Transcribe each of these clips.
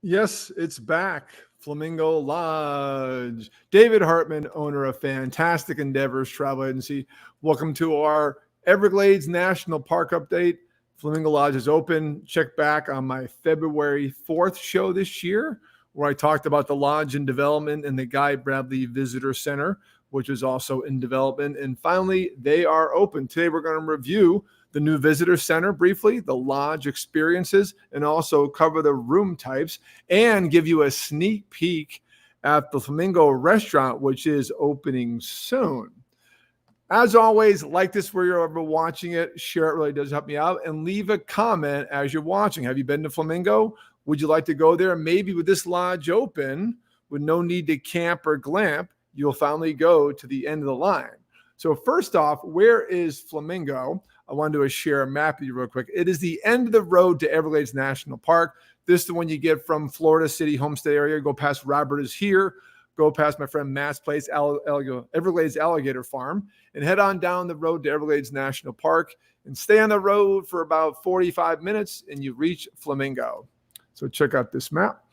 Yes, it's back. Flamingo Lodge. David Hartman, owner of Fantastic Endeavors Travel Agency. Welcome to our Everglades National Park update. Flamingo Lodge is open. Check back on my February 4th show this year, where I talked about the lodge in development and the Guy Bradley Visitor Center, which is also in development. And finally, they are open. Today, we're going to review the new visitor center briefly, the lodge experiences, and also cover the room types and give you a sneak peek at the Flamingo Restaurant, which is opening soon. As always, like this where you're ever watching it, share it, really does help me out, and leave a comment as you're watching. Have you been to Flamingo? Would you like to go there? Maybe with this lodge open, with no need to camp or glamp, you'll finally go to the end of the line. So first off, where is Flamingo? I wanted to share a map with you real quick. It is the end of the road to Everglades National Park. This is the one you get from Florida City Homestead area. Go past Robert is here. Go past my friend Matt's place, Everglades Alligator Farm, and head on down the road to Everglades National Park and stay on the road for about 45 minutes and you reach Flamingo. So check out this map.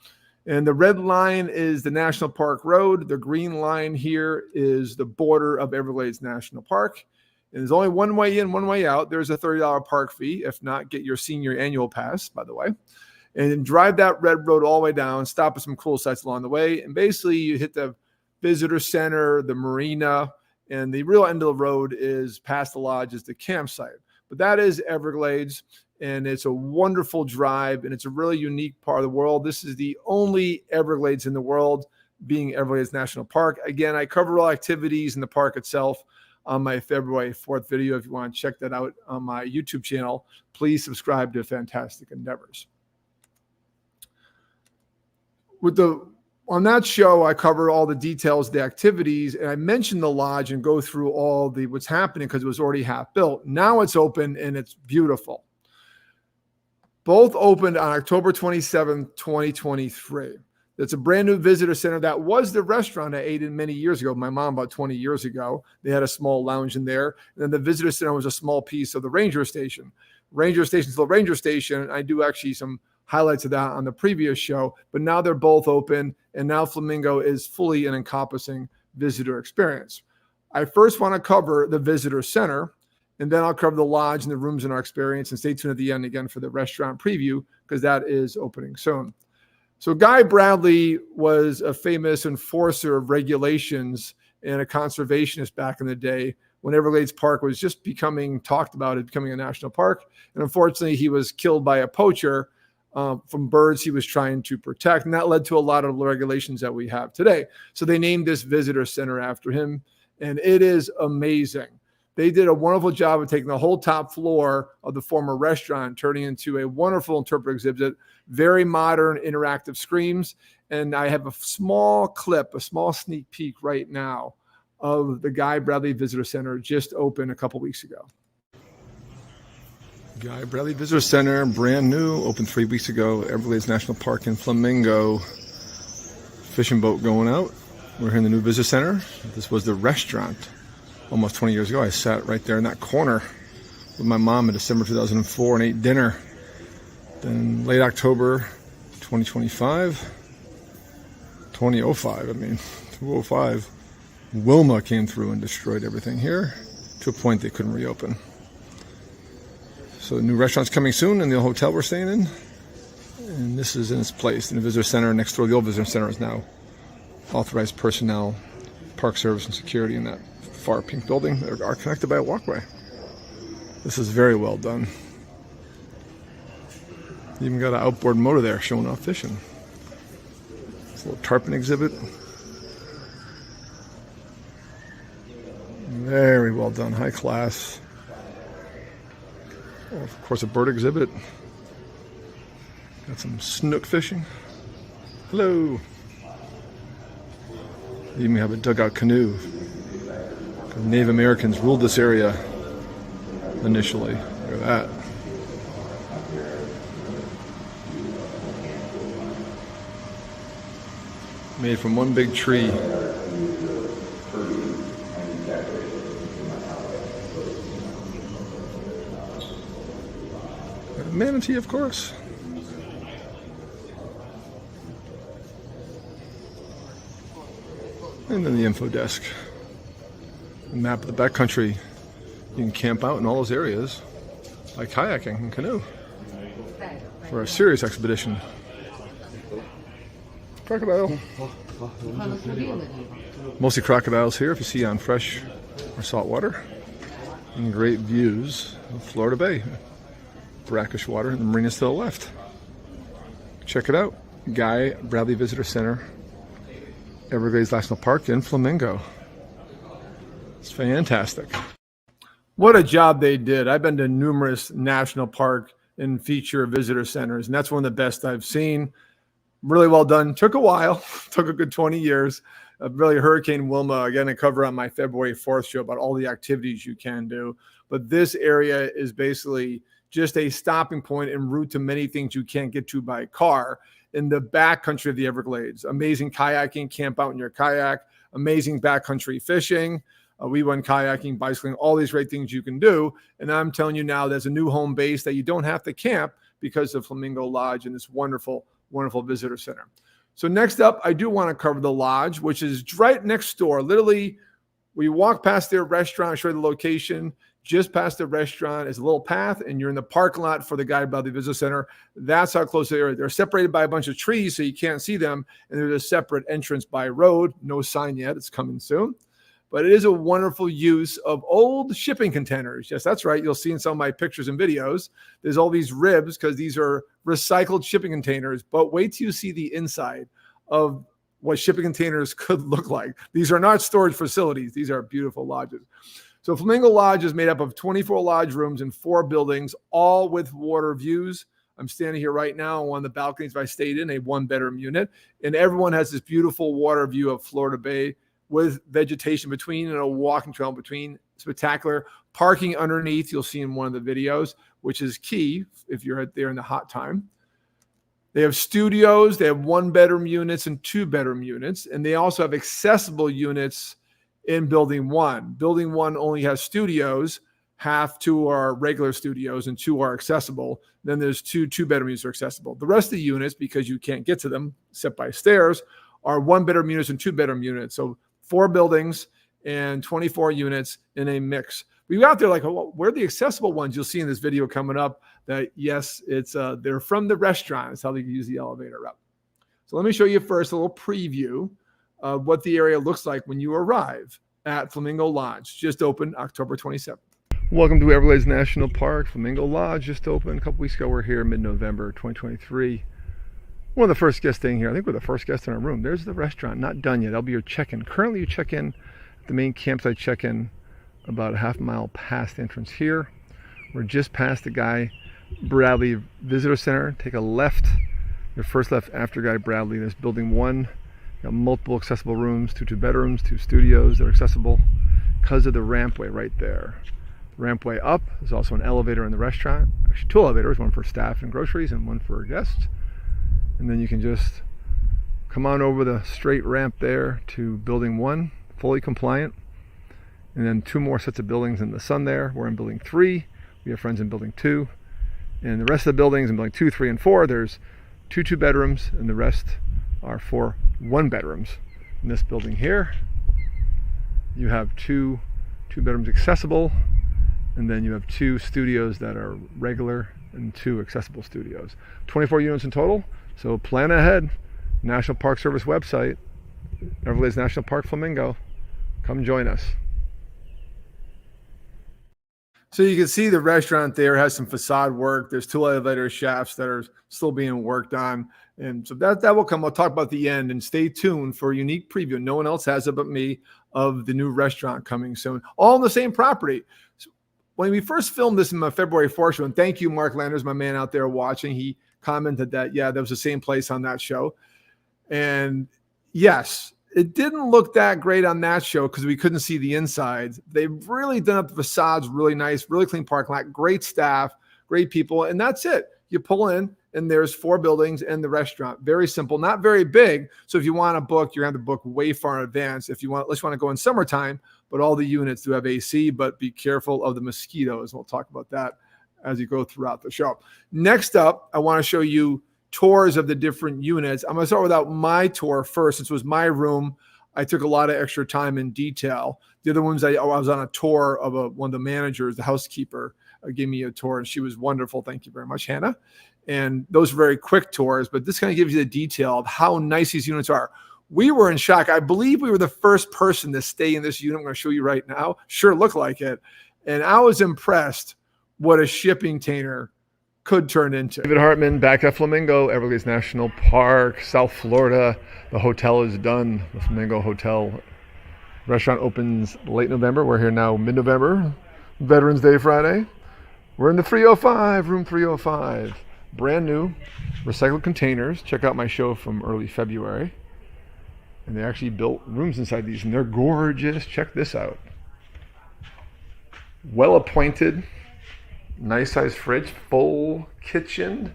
And the red line is the National Park Road. The green line here is the border of Everglades National Park. And there's only one way in, one way out. There's a $30 park fee. If not, get your senior annual pass, by the way. And drive that red road all the way down, stop at some cool sites along the way. And basically, you hit the visitor center, the marina, and the real end of the road is past the lodge is the campsite. But that is Everglades, and it's a wonderful drive, and it's a really unique part of the world. This is the only Everglades in the world, being Everglades National Park. Again, I cover all activities in the park itself on my February 4th video. If you want to check that out on my YouTube channel, please subscribe to Fantastic Endeavors. On that show, I cover all the details, the activities, and I mentioned the lodge and go through all the what's happening because it was already half built. Now it's open and it's beautiful. Both opened on October 27th, 2023. It's a brand new visitor center. That was the restaurant I ate in many years ago. My mom, about 20 years ago, they had a small lounge in there. And then the visitor center was a small piece of the ranger station. Ranger station is the ranger station. I do actually some highlights of that on the previous show, but now they're both open. And now Flamingo is fully an encompassing visitor experience. I first want to cover the visitor center, and then I'll cover the lodge and the rooms in our experience. And stay tuned at the end again for the restaurant preview because that is opening soon. So Guy Bradley was a famous enforcer of regulations and a conservationist back in the day when Everglades Park was just becoming talked about as becoming a national park. And unfortunately, he was killed by a poacher from birds he was trying to protect. And that led to a lot of the regulations that we have today. So they named this visitor center after him. And it is amazing. They did a wonderful job of taking the whole top floor of the former restaurant, turning into a wonderful interpretive exhibit, very modern interactive screens. And I have a small clip, a small sneak peek right now of the Guy Bradley Visitor Center, just opened a couple weeks ago. Guy Bradley Visitor Center, brand new, opened 3 weeks ago, Everglades National Park in Flamingo. Fishing boat going out. We're here in the new visitor center. This was the restaurant. Almost 20 years ago, I sat right there in that corner with my mom in December 2004 and ate dinner. Then late October 2005, 2005, Wilma came through and destroyed everything here to a point they couldn't reopen. So the new restaurant's coming soon in the hotel we're staying in. And this is in its place in the visitor center. Next door, the old visitor center is now authorized personnel, park service, and security in that far pink building that are connected by a walkway. This is very well done. Even got an outboard motor there showing off fishing. It's a little tarpon exhibit. Very well done, high class. Oh, of course, a bird exhibit. Got some snook fishing. Hello. You even have a dugout canoe. Native Americans ruled this area initially. Look at that. Made from one big tree. Manatee, of course. And then the info desk. A map of the backcountry. You can camp out in all those areas, like kayaking and canoe, for a serious expedition. Crocodile. Mostly crocodiles here, if you see on fresh or salt water. And great views of Florida Bay. Brackish water, and the marina to the left. Check it out. Guy Bradley Visitor Center, Everglades National Park in Flamingo. It's fantastic. What a job they did. I've been to numerous national park and feature visitor centers, and that's one of the best I've seen. Really well done. Took a while. Took a good 20 years. Really, Hurricane Wilma, again, I cover on my February 4th show about all the activities you can do. But this area is basically just a stopping point en route to many things you can't get to by car in the backcountry of the Everglades. Amazing kayaking, camp out in your kayak, amazing backcountry fishing. We went kayaking, bicycling, all these great things you can do. And I'm telling you now, there's a new home base that you don't have to camp because of Flamingo Lodge and this wonderful, wonderful visitor center. So next up, I do want to cover the lodge, which is right next door. Literally, we walk past their restaurant, I'll show you the location. Just past the restaurant is a little path, and you're in the parking lot for the Guide by the Visitor Center. That's how close they are. They're separated by a bunch of trees, so you can't see them. And there's a separate entrance by road. No sign yet. It's coming soon. But it is a wonderful use of old shipping containers. Yes, that's right. You'll see in some of my pictures and videos, there's all these ribs because these are recycled shipping containers. But wait till you see the inside of what shipping containers could look like. These are not storage facilities. These are beautiful lodges. So Flamingo Lodge is made up of 24 lodge rooms in 4 buildings, all with water views. I'm standing here right now on one of the balconies I stayed in, a 1-bedroom unit. And everyone has this beautiful water view of Florida Bay with vegetation between and a walking trail between. Spectacular. Parking underneath, you'll see in one of the videos, which is key if you're out there in the hot time. They have studios. They have 1-bedroom units and 2-bedroom units. And they also have accessible units in Building 1. Building 1 only has studios. Half 2 are regular studios and 2 are accessible. Then there's 2 2-bedroom units are accessible. The rest of the units, because you can't get to them except by stairs, are 1-bedroom units and 2-bedroom units. So 4 buildings and 24 units in a mix. We got there like, oh, where are the accessible ones? You'll see in this video coming up that, yes, it's they're from the restaurant. It's how they use the elevator up. So let me show you first a little preview of what the area looks like when you arrive at Flamingo Lodge. Just opened October 27th. Welcome to Everglades National Park. Flamingo Lodge just opened a couple weeks ago. We're here mid-November 2023. One of the first guests staying here. I think we're the first guest in our room. There's the restaurant, not done yet. That'll be your check-in. Currently, you check in at the main campsite check-in about a half mile past the entrance here. We're just past the Guy Bradley Visitor Center. Take a left, your first left after Guy Bradley. There's Building 1. Got multiple accessible rooms, 2 bedrooms, 2 studios that are accessible because of the rampway right there. Rampway up. There's also an elevator in the restaurant. Actually, 2 elevators, one for staff and groceries and one for guests. And then you can just come on over the straight ramp there to Building 1, fully compliant. And then 2 more sets of buildings in the sun there. We're in Building 3. We have friends in Building 2. And the rest of the buildings in Building 2, 3, and 4, there's 2 2-bedrooms, and the rest are 4 1-bedrooms. In this building here, you have 2 2-bedrooms accessible, and then you have 2 studios that are regular and 2 accessible studios. 24 units in total, so plan ahead. National Park Service website, Everglades National Park Flamingo. Come join us. So you can see the restaurant there has some facade work. There's 2 elevator shafts that are still being worked on. And so that will come. I'll talk about the end, and stay tuned for a unique preview. No one else has it but me of the new restaurant coming soon. All on the same property. So when we first filmed this in my February 4th show, and thank you, Mark Landers, my man out there watching, he commented that, yeah, that was the same place on that show. And yes, it didn't look that great on that show because we couldn't see the insides. They've really done up the facades really nice, really clean parking lot, great staff, great people, and that's it. You pull in, and there's 4 buildings and the restaurant. Very simple, not very big. So if you want to book, you're going to have to book way far in advance. If you want, unless you want to go in summertime, but all the units do have AC, but be careful of the mosquitoes. We'll talk about that as you go throughout the show. Next up, I want to show you tours of the different units. I'm going to start without my tour first. This was my room. I took a lot of extra time in detail. The other ones, I was on a tour of one of the managers, the housekeeper, gave me a tour, and she was wonderful. Thank you very much, Hannah. And those are very quick tours, but this kind of gives you the detail of how nice these units are. We were in shock. I believe we were the first person to stay in this unit. I'm going to show you right now. Sure looked like it. And I was impressed what a shipping container could turn into. David Hartman back at Flamingo, Everglades National Park, South Florida. The hotel is done. The Flamingo Hotel Restaurant opens late November. We're here now mid-November, Veterans Day Friday. We're in the 305, room 305. Brand new, recycled containers. Check out my show from early February. And they actually built rooms inside these, and they're gorgeous. Check this out. Well appointed, nice size fridge, full kitchen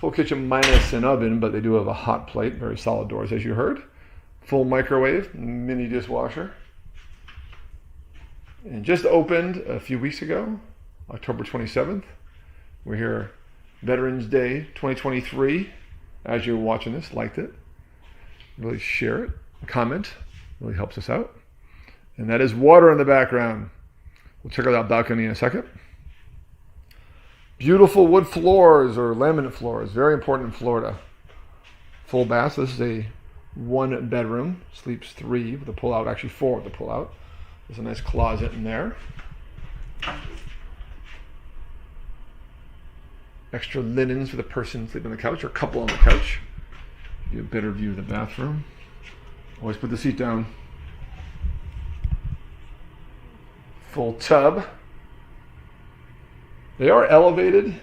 minus an oven, but they do have a hot plate, very solid doors as you heard. Full microwave, mini dishwasher. And just opened a few weeks ago, October 27th. We're here Veterans Day 2023. As you're watching this, liked it. Really share it, comment, really helps us out. And that is water in the background. We'll check out that balcony in a second. Beautiful wood floors or laminate floors, very important in Florida. Full bath. This is a 1 bedroom, sleeps 3 with a pull-out, actually 4 with the pull-out. There's a nice closet in there. Extra linens for the person sleeping on the couch or couple on the couch. Give you a better view of the bathroom. Always put the seat down. Full tub. They are elevated,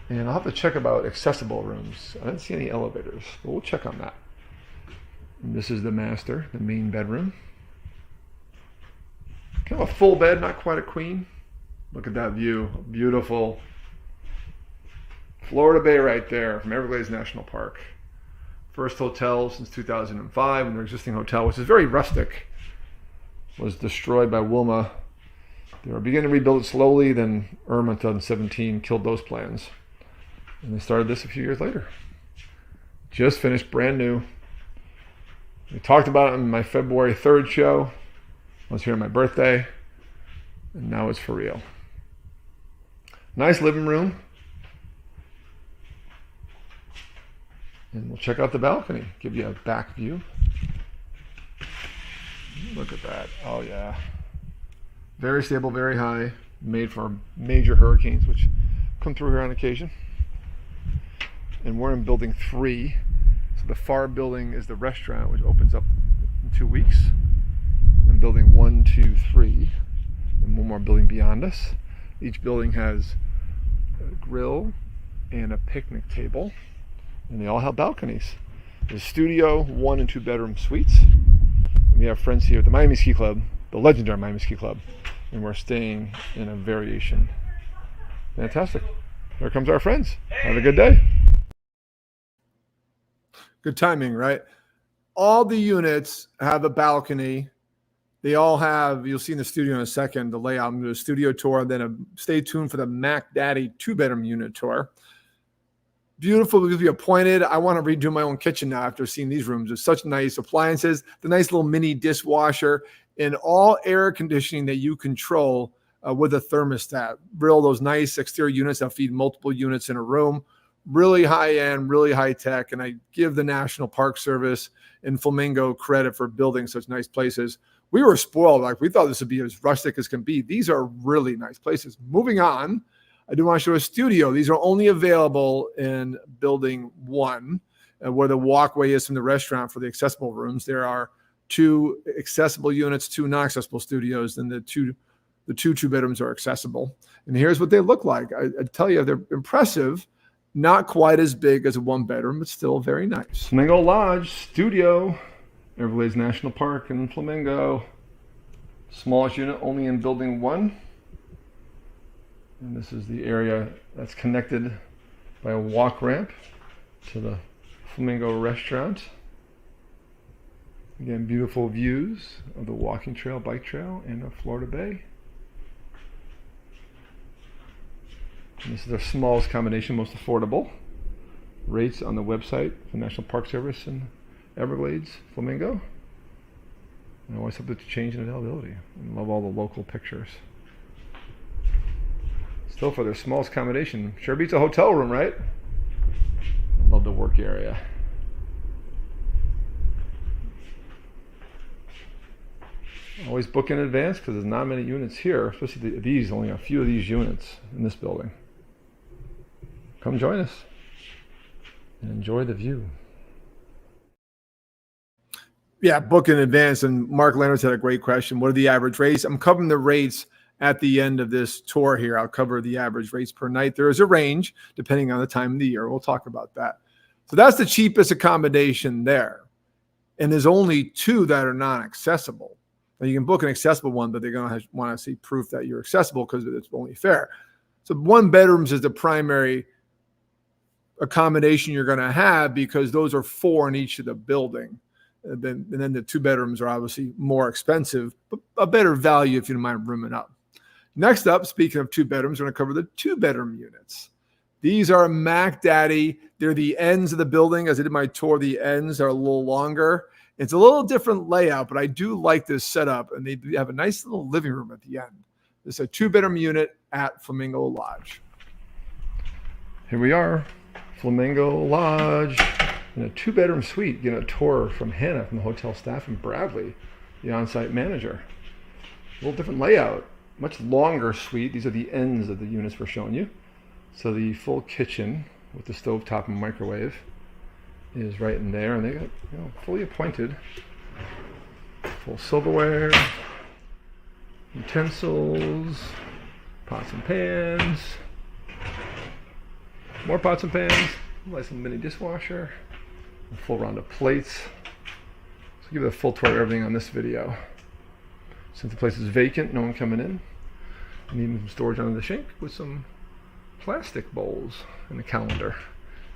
and I'll have to check about accessible rooms. I didn't see any elevators, but we'll check on that. And this is the master, the main bedroom. Kind of a full bed, not quite a queen. Look at that view, beautiful. Florida Bay right there from Everglades National Park. First hotel since 2005, and their existing hotel, which is very rustic, was destroyed by Wilma. They were beginning to rebuild it slowly, then Irma in 2017 killed those plans. And they started this a few years later. Just finished, brand new. We talked about it in my February 3rd show. I was here on my birthday, and now it's for real. Nice living room. And we'll check out the balcony, give you a back view. Look at that. Oh, yeah. Very stable, very high, made for major hurricanes, which come through here on occasion. And we're in building 3. So the far building is the restaurant, which opens up in 2 weeks. And building 1, 2, 3, and one more building beyond us. Each building has a grill and a picnic table, and they all have balconies. There's a studio, 1 and 2 bedroom suites. And we have friends here at the Miami Ski Club, the legendary Miami Ski Club, and we're staying in a variation. Fantastic. Here comes our friends. Have a good day. Good timing, right? All the units have a balcony. They all have, you'll see in the studio in a second, the layout. I'm going to do a studio tour, then stay tuned for the Mac Daddy 2-bedroom unit tour. Beautiful because we appointed. I want to redo my own kitchen now after seeing these rooms. There's such nice appliances, the nice little mini dishwasher, and all air conditioning that you control with a thermostat. Real those nice exterior units that feed multiple units in a room. Really high end, really high tech. And I give the National Park Service and Flamingo credit for building such nice places. We were spoiled. Like we thought this would be as rustic as can be. These are really nice places. Moving on, I do want to show a studio. These are only available in building 1, where the walkway is from the restaurant for the accessible rooms. There are 2 accessible units, 2 non-accessible studios, and the two 2-bedrooms are accessible. And here's what they look like. I tell you, they're impressive. Not quite as big as a 1-bedroom, but still very nice. Flamingo Lodge studio, Everglades National Park in Flamingo. Smallest unit only in building 1. And this is the area that's connected by a walk ramp to the Flamingo Restaurant. Again, beautiful views of the walking trail, bike trail, and of Florida Bay. And this is their smallest combination, most affordable. Rates on the website for National Park Service in Everglades, Flamingo. And always subject to change in availability. I love all the local pictures. Still, for their smallest accommodation, sure beats a hotel room, right? I love the work area. Always book in advance because there's not many units here, especially these, only a few of these units in this building. Come join us and enjoy the view. Yeah, book in advance. And Mark Leonard's had a great question. What are the average rates? I'm covering the rates at the end of this tour here. I'll cover the average rates per night. There is a range depending on the time of the year. We'll talk about that. So that's the cheapest accommodation there. And there's only 2 that are non-accessible. Now you can book an accessible one, but they're going to want to see proof that you're accessible because it's only fair. So 1 bedrooms is the primary accommodation you're going to have because those are 4 in each of the building. And then the 2 bedrooms are obviously more expensive, but a better value if you don't mind rooming up. Next up, speaking of 2 bedrooms, we're going to cover the 2-bedroom units. These are Mac Daddy. They're the ends of the building. As I did my tour, the ends are a little longer. It's a little different layout, but I do like this setup, and they have a nice little living room at the end. This is a 2-bedroom unit at Flamingo Lodge. Here we are, Flamingo Lodge, in a 2-bedroom suite. Getting a tour from Hannah from the hotel staff and Bradley, the on-site manager. A little different layout, much longer suite. These are the ends of the units we're showing you. So the full kitchen with the stovetop and microwave is right in there, and they got fully appointed, full silverware, utensils, pots and pans, more pots and pans, nice little mini dishwasher, a full round of plates. So I'll give you a full tour of everything on this video. Since the place is vacant, no one coming in, I need some storage under the sink with some plastic bowls and a calendar.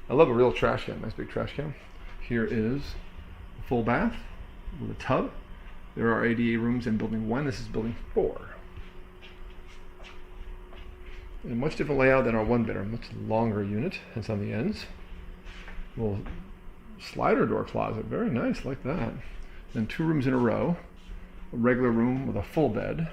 I love a real trash can, nice big trash can. Here is a full bath with a tub. There are ADA rooms in building 1. This is building 4. And a much different layout than our 1-bedroom, much longer unit, hence on the ends. Little slider door closet, very nice, like that. Then 2 rooms in a row, a regular room with a full bed.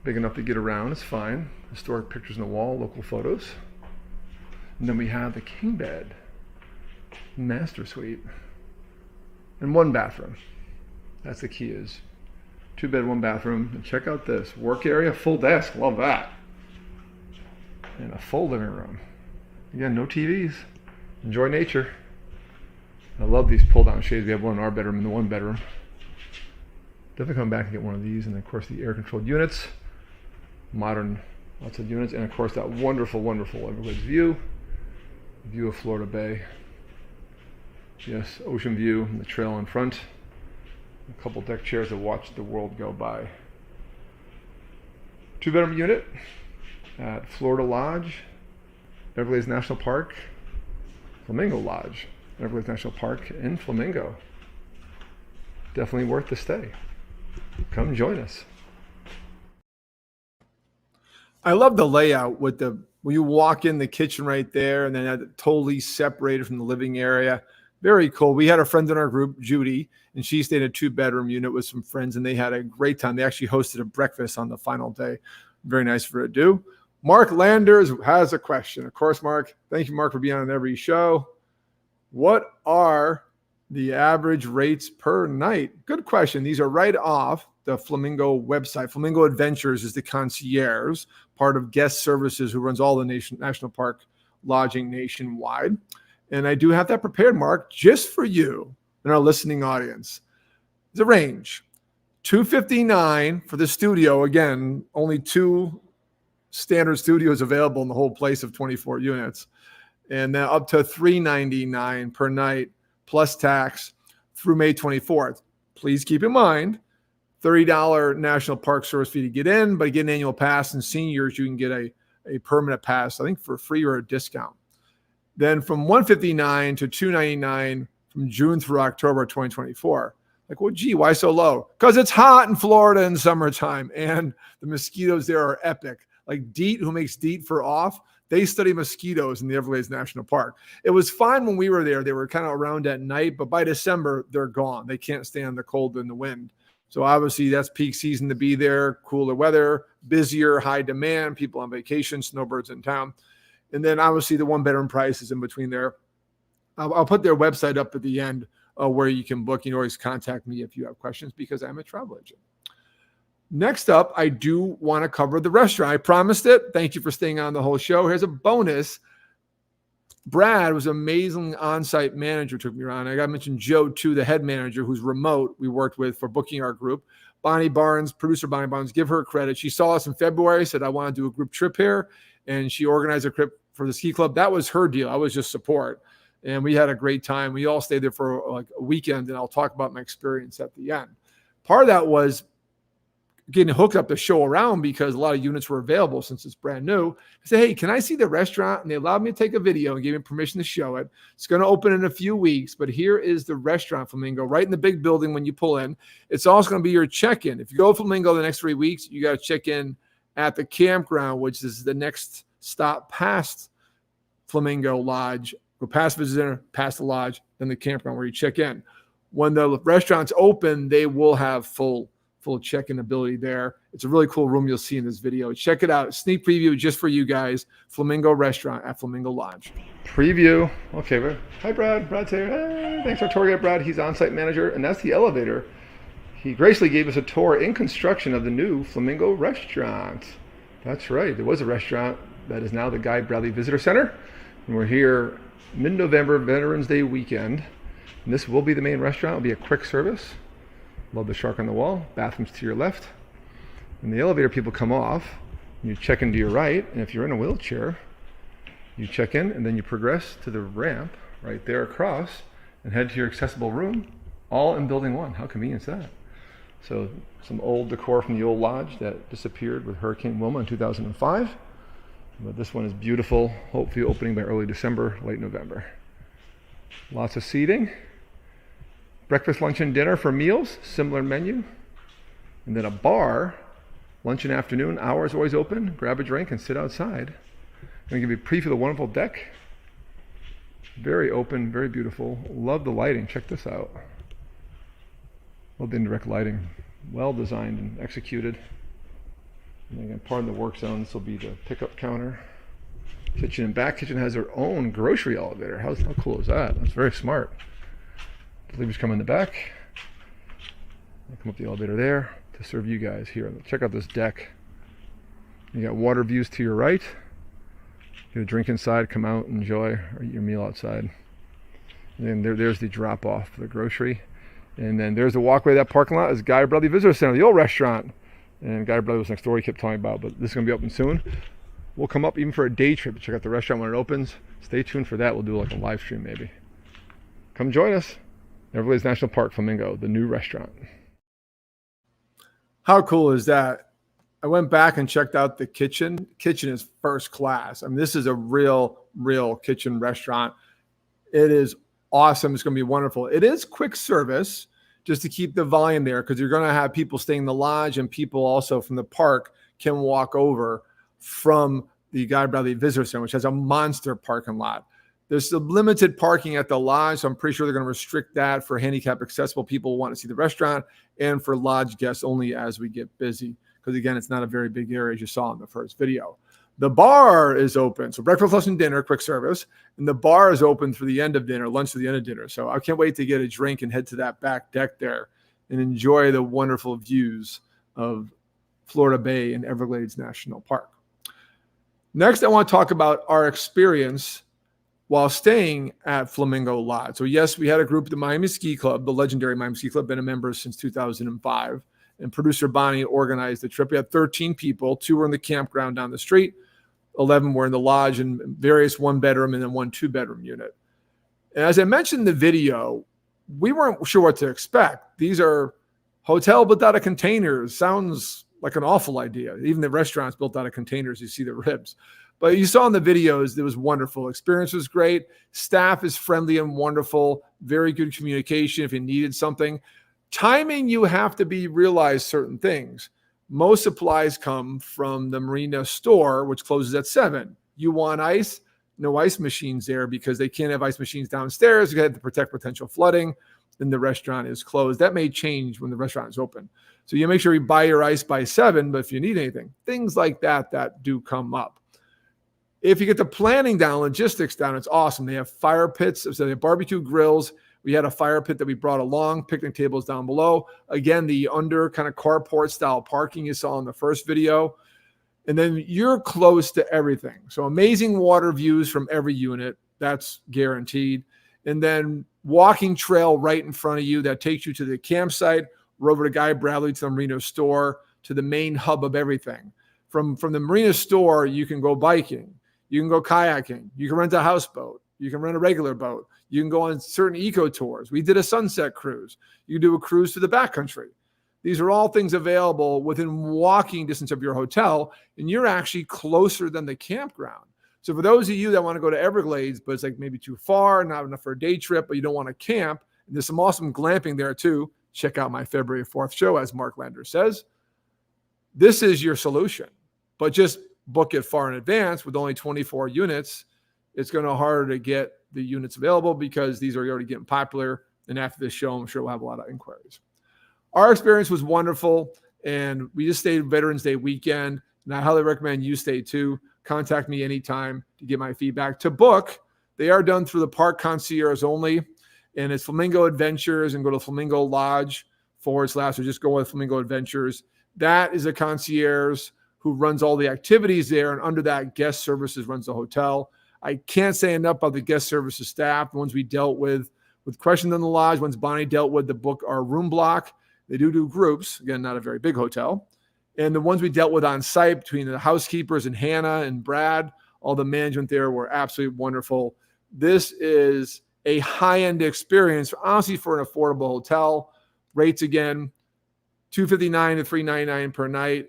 Big enough to get around, it's fine. Historic pictures on the wall, local photos. And then we have the king bed, master suite, and 1 bathroom. That's the key, is 2 bed, 1 bathroom. And check out this, work area, full desk, love that. And a full living room. Again, no TVs, enjoy nature. I love these pull down shades. We have one in our bedroom and the 1 bedroom. Definitely come back and get one of these. And of course the air controlled units. Modern, lots of units, and of course that wonderful, wonderful Everglades view of Florida Bay. Yes, ocean view, and the trail in front. A couple deck chairs to watch the world go by. 2-bedroom unit at Florida Lodge, Everglades National Park, Flamingo Lodge, Everglades National Park in Flamingo. Definitely worth the stay. Come join us. I love the layout with when you walk in the kitchen right there, and then totally separated from the living area. Very cool. We had a friend in our group, Judy, and she stayed in a 2-bedroom unit with some friends, and they had a great time. They actually hosted a breakfast on the final day. Very nice for her to do. Mark Landers has a question. Of course, Mark. Thank you, Mark, for being on every show. What are the average rates per night? Good question. These are right off the Flamingo website. Flamingo Adventures is the concierge, part of Guest Services, who runs all the national park lodging nationwide. And I do have that prepared, Mark, just for you and our listening audience. The range, $259 for the studio. Again, only 2 standard studios available in the whole place of 24 units. And then up to $399 per night plus tax through May 24th. Please keep in mind, $30 National Park Service fee to get in, but you get an annual pass, and seniors, you can get a permanent pass, I think for free or a discount. Then from $159 to $299 from June through October 2024. Like, well, gee, why so low? Because it's hot in Florida in summertime, and the mosquitoes there are epic. Like DEET, who makes DEET for off, They study mosquitoes in the Everglades National Park. It was fine when we were there. They were kind of around at night, but by December, they're gone. They can't stand the cold and the wind. So obviously that's peak season to be there, cooler weather, busier, high demand, people on vacation, snowbirds in town. And then obviously the 1-bedroom price is in between there. I'll put their website up at the end where you can book. You can always contact me if you have questions because I'm a travel agent. Next up, I do want to cover the restaurant. I promised it. Thank you for staying on the whole show. Here's a bonus. Brad was an amazing on-site manager, took me around. I got to mention Joe, too, the head manager, who's remote, we worked with for booking our group. Bonnie Barnes, producer Bonnie Barnes, give her credit. She saw us in February, said, I want to do a group trip here, and she organized a trip for the ski club. That was her deal. I was just support, and we had a great time. We all stayed there for like a weekend, and I'll talk about my experience at the end. Part of that was getting hooked up to show around because a lot of units were available since it's brand new. I said, hey, can I see the restaurant? And they allowed me to take a video and gave me permission to show it. It's going to open in a few weeks, but here is the restaurant, Flamingo, right in the big building when you pull in. It's also going to be your check-in. If you go to Flamingo the next 3 weeks, you got to check in at the campground, which is the next stop past Flamingo Lodge. Go past Visitor Center, past the lodge, then the campground where you check in. When the restaurant's open, they will have full check-in ability there. It's a really cool room you'll see in this video. Check it out. Sneak preview just for you guys. Flamingo Restaurant at Flamingo Lodge. Preview. Okay, hi Brad. Brad's here. Hey, thanks for tour guide, Brad. He's on-site manager, and that's the elevator. He graciously gave us a tour in construction of the new Flamingo Restaurant. That's right. There was a restaurant that is now the Guy Bradley Visitor Center, and we're here mid-November, Veterans Day weekend, and this will be the main restaurant. It'll be a quick service. Love the shark on the wall. Bathrooms to your left. And the elevator people come off. And you check into your right. And if you're in a wheelchair, you check in and then you progress to the ramp right there across and head to your accessible room, all in building 1. How convenient is that? So some old decor from the old lodge that disappeared with Hurricane Wilma in 2005. But this one is beautiful. Hopefully opening by early December, late November. Lots of seating. Breakfast, lunch, and dinner for meals, similar menu. And then a bar, lunch and afternoon, hours always open. Grab a drink and sit outside. I'm going to give you a preview of the wonderful deck. Very open, very beautiful. Love the lighting. Check this out. Love the indirect lighting. Well designed and executed. And again, part of the work zone, this will be the pickup counter. Kitchen and back. Kitchen has their own grocery elevator. How cool is that? That's very smart. Deliveries come in the back. I'll come up the elevator there to serve you guys here. Check out this deck. You got water views to your right. Get a drink inside, come out, enjoy, or eat your meal outside. And then there's the drop off for the grocery. And then there's the walkway. That parking lot is Guy Bradley Visitor Center, the old restaurant. And Guy Bradley was next door, he kept telling me about, but this is going to be open soon. We'll come up even for a day trip to check out the restaurant when it opens. Stay tuned for that. We'll do like a live stream maybe. Come join us. Everglades National Park, Flamingo, the new restaurant. How cool is that? I went back and checked out the kitchen. Kitchen is first class. I mean, this is a real kitchen restaurant. It is awesome. It's going to be wonderful. It is quick service just to keep the volume there because you're going to have people staying in the lodge and people also from the park can walk over from the Guy Bradley Visitor Center, which has a monster parking lot. There's some limited parking at the lodge, so I'm pretty sure they're going to restrict that for handicap accessible people who want to see the restaurant and for lodge guests only as we get busy. Because again, it's not a very big area as you saw in the first video. The bar is open. So breakfast, lunch, and dinner, quick service. And the bar is open for the end of dinner, lunch to the end of dinner. So I can't wait to get a drink and head to that back deck there and enjoy the wonderful views of Florida Bay and Everglades National Park. Next, I want to talk about our experience while staying at Flamingo Lodge. So yes, we had a group at the Miami Ski Club, the legendary Miami Ski Club, been a member since 2005. And producer Bonnie organized the trip. We had 13 people. 2 were in the campground down the street. 11 were in the lodge and various 1-bedroom and then 1 2-bedroom unit. And as I mentioned in the video, we weren't sure what to expect. These are hotel built out of containers. Sounds like an awful idea. Even the restaurants built out of containers. You see the ribs. But you saw in the videos, it was wonderful. Experience was great. Staff is friendly and wonderful. Very good communication if you needed something. Timing, you have to realize certain things. Most supplies come from the marina store, which closes at 7. You want ice? No ice machines there because they can't have ice machines downstairs. You have to protect potential flooding. Then the restaurant is closed. That may change when the restaurant is open. So you make sure you buy your ice by 7, but if you need anything, things like that do come up. If you get the planning down, logistics down, it's awesome. They have fire pits. So they have barbecue grills. We had a fire pit that we brought along, picnic tables down below. Again, the under kind of carport style parking you saw in the first video. And then you're close to everything. So amazing water views from every unit. That's guaranteed. And then walking trail right in front of you that takes you to the campsite, or over to Guy Bradley to the Marina store, to the main hub of everything. From the Marina store, you can go biking. You can go kayaking. You can rent a houseboat. You can rent a regular boat. You can go on certain eco tours. We did a sunset cruise. You can do a cruise to the backcountry. These are all things available within walking distance of your hotel, and you're actually closer than the campground. So for those of you that want to go to Everglades, but it's like maybe too far, not enough for a day trip, but you don't want to camp, and there's some awesome glamping there too. Check out my February 4th show, as Mark Lander says. This is your solution, but just book it far in advance. With only 24 units, it's going to be harder to get the units available because these are already getting popular. And after this show, I'm sure we'll have a lot of inquiries. Our experience was wonderful, and we just stayed Veterans Day weekend, and I highly recommend you stay too. Contact me anytime to get my feedback. To book, they are done through the park concierge only, and it's Flamingo Adventures, and go to Flamingo Lodge / or just go with Flamingo Adventures. That is a concierge who runs all the activities there, and under that, guest services runs the hotel. I can't say enough about the guest services staff, the ones we dealt with questions on the lodge, ones Bonnie dealt with to book our room block. They do groups, again, not a very big hotel. And the ones we dealt with on site between the housekeepers and Hannah and Brad, all the management there were absolutely wonderful. This is a high-end experience, honestly, for an affordable hotel. Rates, again, $259 to $399 per night,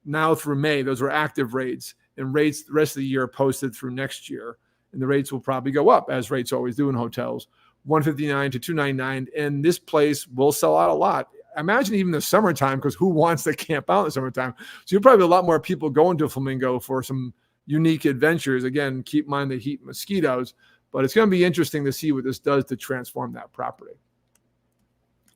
now through May. Those are active rates. And rates the rest of the year are posted through next year. And the rates will probably go up, as rates always do in hotels. $159 to $299, and this place will sell out a lot. Imagine even the summertime, because who wants to camp out in the summertime? So you'll probably have a lot more people going to Flamingo for some unique adventures. Again, keep in mind the heat and mosquitoes, but it's going to be interesting to see what this does to transform that property.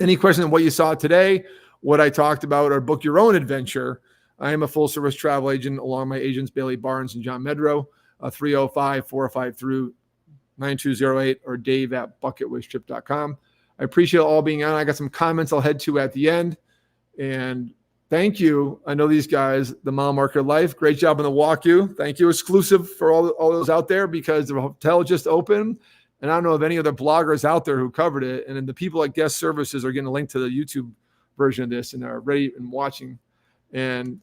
Any questions on what you saw today, what I talked about, or book your own adventure? I am a full-service travel agent along my agents, Bailey Barnes and John Medrow, 305-405-9208, or dave@bucketwishtrip.com. I appreciate all being on. I got some comments I'll head to at the end. And thank you. I know these guys, the Mile Marker Life, great job on the walk you. Thank you. Exclusive for all those out there, because the hotel just opened. And I don't know of any other bloggers out there who covered it. And then the people at Guest Services are getting a link to the YouTube version of this and are ready and watching. And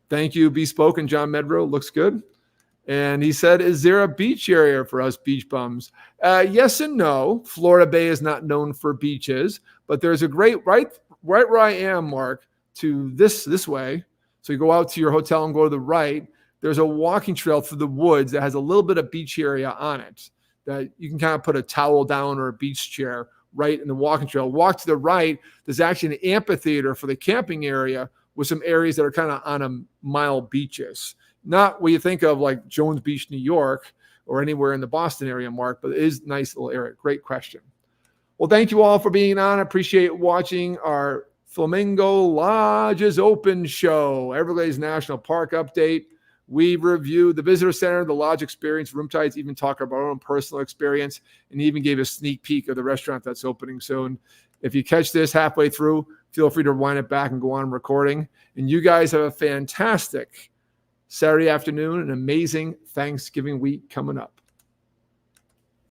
thank you, Bespoke and John Medrow. Looks good. And he said, is there a beach area for us beach bums? Yes and no. Florida Bay is not known for beaches, but there's a great, right where I am, Mark, to this way. So you go out to your hotel and go to the right. There's a walking trail through the woods that has a little bit of beach area on it that you can kind of put a towel down or a beach chair right in the walking trail. Walk to the right. There's actually an amphitheater for the camping area with some areas that are kind of on a mile beaches. Not what you think of like Jones Beach, New York, or anywhere in the Boston area, Mark, but it is a nice little area. Great question. Well, thank you all for being on. I appreciate watching our Flamingo Lodge's Open show, Everglades National Park update. We review the visitor center, the lodge experience, room types, even talk about our own personal experience, and even gave a sneak peek of the restaurant that's opening soon. If you catch this halfway through, feel free to wind it back and go on recording. And you guys have a fantastic Saturday afternoon, an amazing Thanksgiving week coming up.